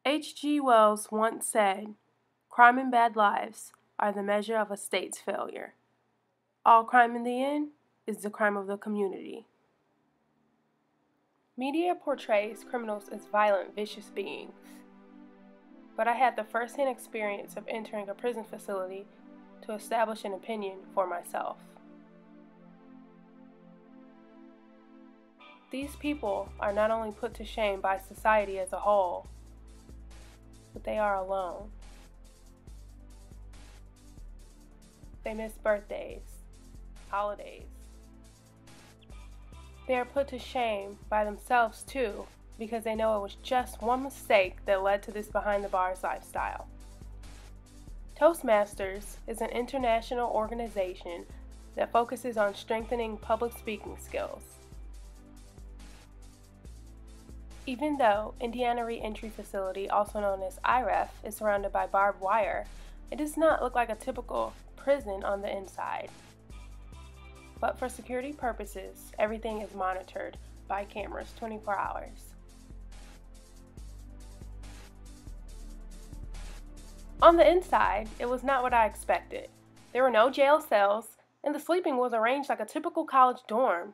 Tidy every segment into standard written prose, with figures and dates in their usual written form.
H.G. Wells once said, "Crime and bad lives are the measure of a state's failure. All crime in the end is the crime of the community." Media portrays criminals as violent, vicious beings. But I had the first-hand experience of entering a prison facility to establish an opinion for myself. These people are not only put to shame by society as a whole, but they are alone. They miss birthdays, holidays. They are put to shame by themselves too, because they know it was just one mistake that led to this behind-the-bars lifestyle. Toastmasters is an international organization that focuses on strengthening public speaking skills. Even though Indiana Reentry Facility, also known as IREF, is surrounded by barbed wire, it does not look like a typical prison on the inside. But for security purposes, everything is monitored by cameras 24 hours. On the inside, it was not what I expected. There were no jail cells, and the sleeping was arranged like a typical college dorm.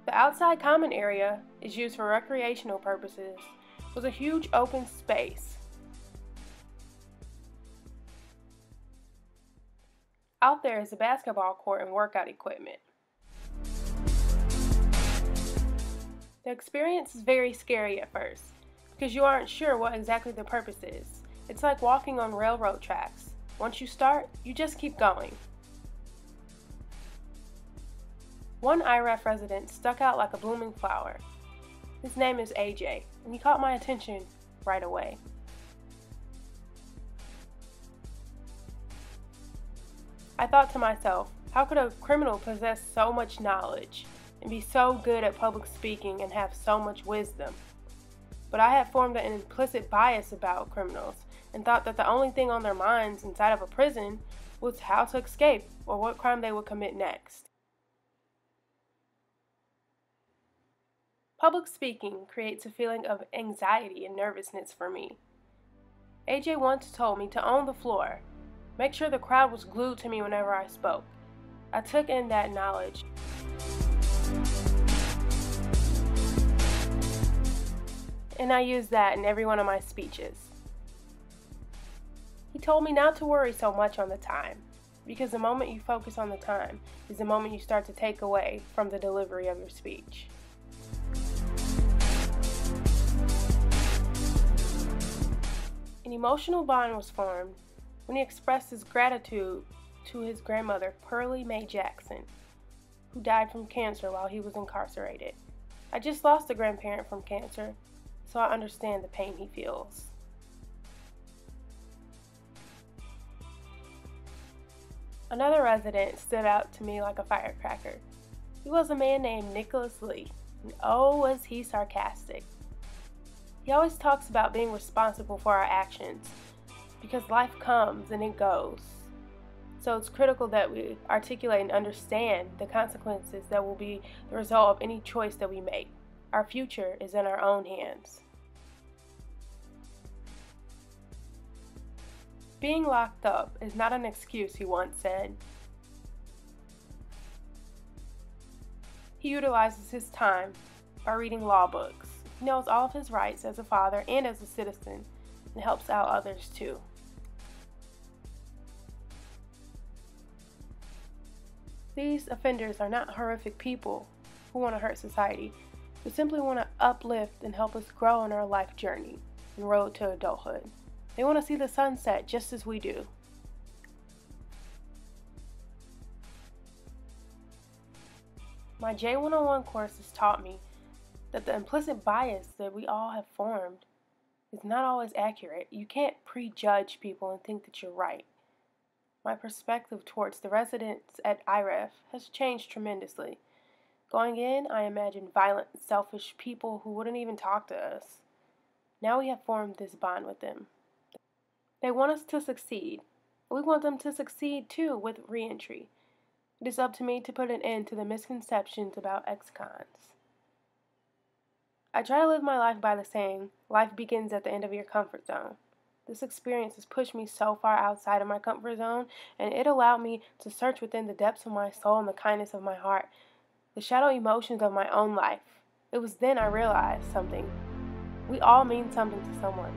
The outside common area is used for recreational purposes. It was a huge open space. Out there is a basketball court and workout equipment. The experience is very scary at first, because you aren't sure what exactly the purpose is. It's like walking on railroad tracks. Once you start, you just keep going. One IREF resident stuck out like a blooming flower. His name is AJ, and he caught my attention right away. I thought to myself, how could a criminal possess so much knowledge and be so good at public speaking and have so much wisdom? But I had formed an implicit bias about criminals and thought that the only thing on their minds inside of a prison was how to escape or what crime they would commit next. Public speaking creates a feeling of anxiety and nervousness for me. AJ once told me to own the floor, make sure the crowd was glued to me whenever I spoke. I took in that knowledge. And I used that in every one of my speeches. He told me not to worry so much on the time, because the moment you focus on the time is the moment you start to take away from the delivery of your speech. An emotional bond was formed when he expressed his gratitude to his grandmother, Pearlie Mae Jackson, who died from cancer while he was incarcerated. I just lost a grandparent from cancer, so I understand the pain he feels. Another resident stood out to me like a firecracker. He was a man named Nicholas Lee, and oh, was he sarcastic. He always talks about being responsible for our actions, because life comes and it goes. So it's critical that we articulate and understand the consequences that will be the result of any choice that we make. Our future is in our own hands. Being locked up is not an excuse, he once said. He utilizes his time by reading law books. He knows all of his rights as a father and as a citizen, and helps out others too. These offenders are not horrific people who want to hurt society, but simply want to uplift and help us grow in our life journey and road to adulthood. They want to see the sunset just as we do. My J101 course has taught me that the implicit bias that we all have formed is not always accurate. You can't prejudge people and think that you're right. My perspective towards the residents at IREF has changed tremendously. Going in, I imagined violent, selfish people who wouldn't even talk to us. Now we have formed this bond with them. They want us to succeed. We want them to succeed too with reentry. It is up to me to put an end to the misconceptions about ex-cons. I try to live my life by the saying, life begins at the end of your comfort zone. This experience has pushed me so far outside of my comfort zone, and it allowed me to search within the depths of my soul and the kindness of my heart, the shadow emotions of my own life. It was then I realized something. We all mean something to someone.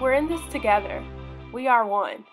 We're in this together. We are one.